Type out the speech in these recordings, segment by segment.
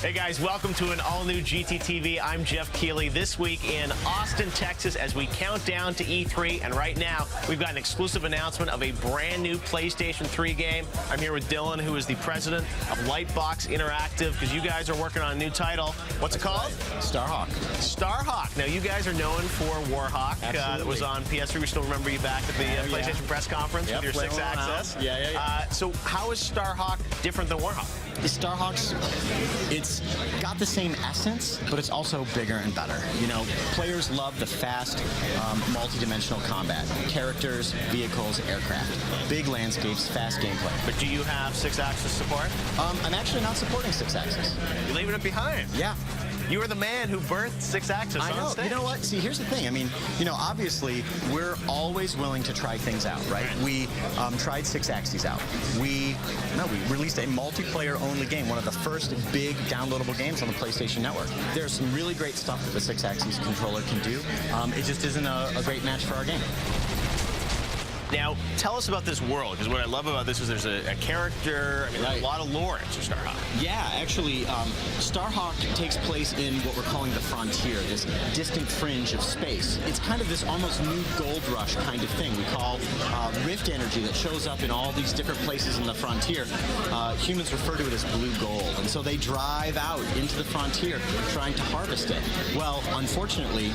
Hey guys, welcome to an all-new GTTV. I'm Jeff Keighley. This week in Austin, Texas, as we count down to E3, and right now we've got an exclusive announcement of a brand new PlayStation 3 game. I'm here with Dylan, who is the president of Lightbox Interactive, because you guys are working on a new title. What's it called? Starhawk. Starhawk. Now, you guys are known for Warhawk. That was on PS3. We still remember you back at the PlayStation press conference with your 6-axis. So how is Starhawk different than Warhawk? The Starhawk's, it's got the same essence, but it's also bigger and better. You know, players love the fast, multi-dimensional combat. Characters, vehicles, aircraft. Big landscapes, fast gameplay. But do you have 6-axis support? I'm actually not supporting 6-axis. You're leaving it behind? Yeah. You were the man who birthed 6-axis on stage. You know what? See, here's the thing. I mean, you know, obviously, we're always willing to try things out, right? We tried 6-axis out. We released a multiplayer-only game, one of the first big downloadable games on the PlayStation Network. There's some really great stuff that the 6-axis controller can do. It just isn't a great match for our game. Now, tell us about this world, because what I love about this is there's a character, I mean, there's a lot of lore into Starhawk. Yeah, actually, Starhawk takes place in what we're calling the frontier, this distant fringe of space. It's kind of this almost new gold rush kind of thing we call rift energy that shows up in all these different places in the frontier. Humans refer to it as blue gold, and so they drive out into the frontier trying to harvest it. Well, unfortunately,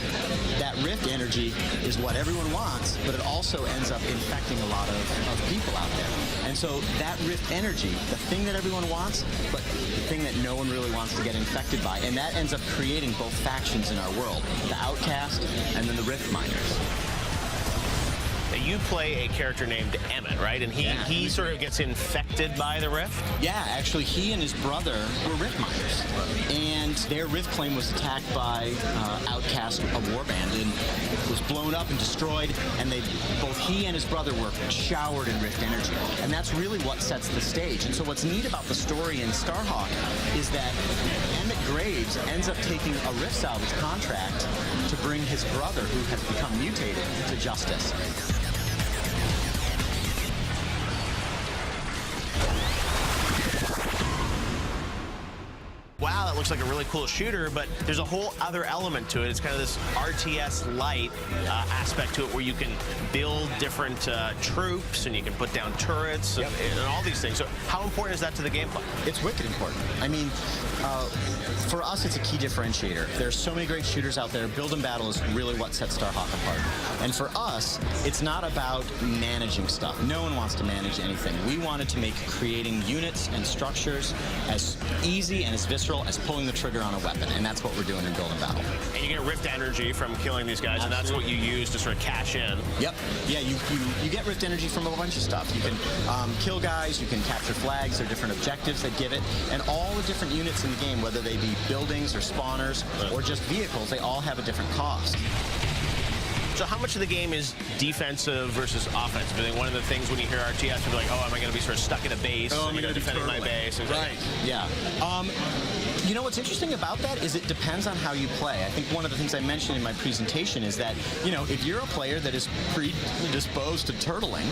that rift energy is what everyone wants, but it also ends up infecting a lot of people out there. And so that rift energy, the thing that everyone wants, but the thing that no one really wants to get infected by, and that ends up creating both factions in our world, the Outcast and then the Rift Miners. Now, you play a character named Emmett, right? And he sort of gets infected by the Rift? Yeah, actually, he and his brother were Rift Miners. And their Rift claim was attacked by Outcast, a warband, and was blown up and destroyed, and both he and his brother were showered in Rift energy. And that's really what sets the stage. And so what's neat about the story in Starhawk is that Emmett Graves ends up taking a Rift salvage contract to bring his brother, who has become mutated, to justice. Wow, that looks like a really cool shooter, but there's a whole other element to it. It's kind of this RTS light aspect to it where you can build different troops and you can put down turrets and all these things. So how important is that to the gameplay? It's wicked important. I mean, for us, it's a key differentiator. There's so many great shooters out there. Build and battle is really what sets Starhawk apart. And for us, it's not about managing stuff. No one wants to manage anything. We wanted to make creating units and structures as easy and as visceral as pulling the trigger on a weapon, and that's what we're doing in Build and Battle. And you get rift energy from killing these guys, and that's what you use to sort of cash in. Yep. Yeah, you get rift energy from a bunch of stuff. You can kill guys, you can capture flags, there are different objectives that give it, and all the different units in the game, whether they be buildings or spawners or just vehicles, they all have a different cost. So how much of the game is defensive versus offensive? I think one of the things when you hear RTS, you're like, oh, am I going to be sort of stuck in a base? Oh, am I going to defend my base? Right. Yeah. You know, what's interesting about that is it depends on how you play. I think one of the things I mentioned in my presentation is that, you know, if you're a player that is predisposed to turtling,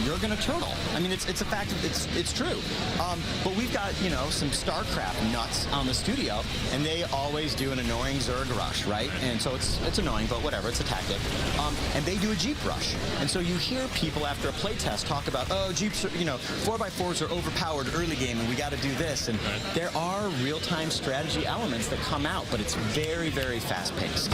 you're going to turtle. I mean, it's a fact. It's true. But we've got, you know, some StarCraft nuts on the studio, and they always do an annoying Zerg rush, right? And so it's annoying, but whatever. It's a tactic. And they do a Jeep rush. And so you hear people after a playtest talk about, oh, Jeeps, are, you know, 4x4s are overpowered early game, and we got to do this. And there are real-time strategy elements that come out, but it's very, very fast-paced.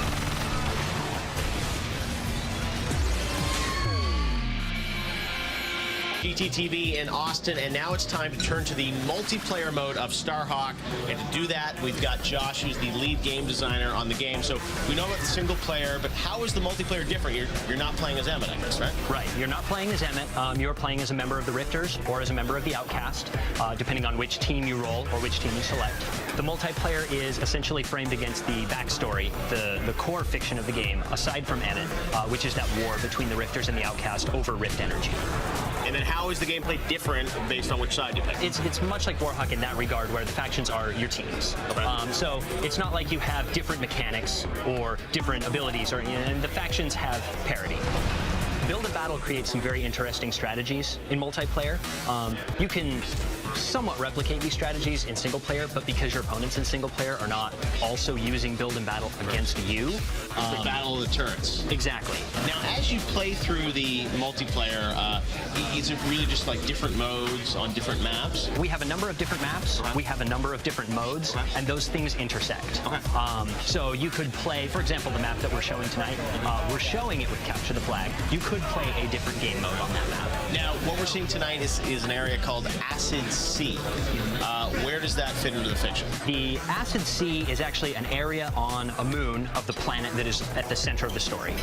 GTTV in Austin, and now it's time to turn to the multiplayer mode of Starhawk. And to do that, we've got Josh, who's the lead game designer on the game. So we know about the single player, but how is the multiplayer different? You're not playing as Emmett, I guess, right? Right. You're not playing as Emmett. You're playing as a member of the Rifters or as a member of the Outcast, depending on which team you roll or which team you select. The multiplayer is essentially framed against the backstory, the core fiction of the game, aside from Emmett, which is that war between the Rifters and the Outcast over Rift energy. And then how is the gameplay different based on which side you pick? It's much like Warhawk in that regard, where the factions are your teams. Okay. So it's not like you have different mechanics or different abilities, and the factions have parity. Build and Battle creates some very interesting strategies in multiplayer. You can somewhat replicate these strategies in single player, but because your opponents in single player are not also using build and battle against you. The battle of the turrets. Exactly. Now, as you play through the multiplayer, is it really just like different modes on different maps? We have a number of different maps. We have a number of different modes, and those things intersect. So you could play, for example, the map that we're showing tonight. We're showing it with Capture the Flag. You could play a different game mode on that map. Now, what we're seeing tonight is an area called Acid Sea. Where does that fit into the fiction? The Acid Sea is actually an area on a moon of the planet that is at the center of the story.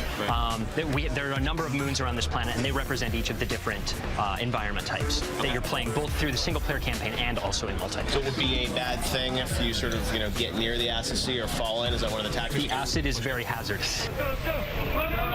There are a number of moons around this planet, and they represent each of the different environment types that you're playing, both through the single-player campaign and also in multiplayer. So it would be a bad thing if you sort of, get near the Acid Sea or fall in? Is that one of the tactics? The acid is very hazardous. Go, go.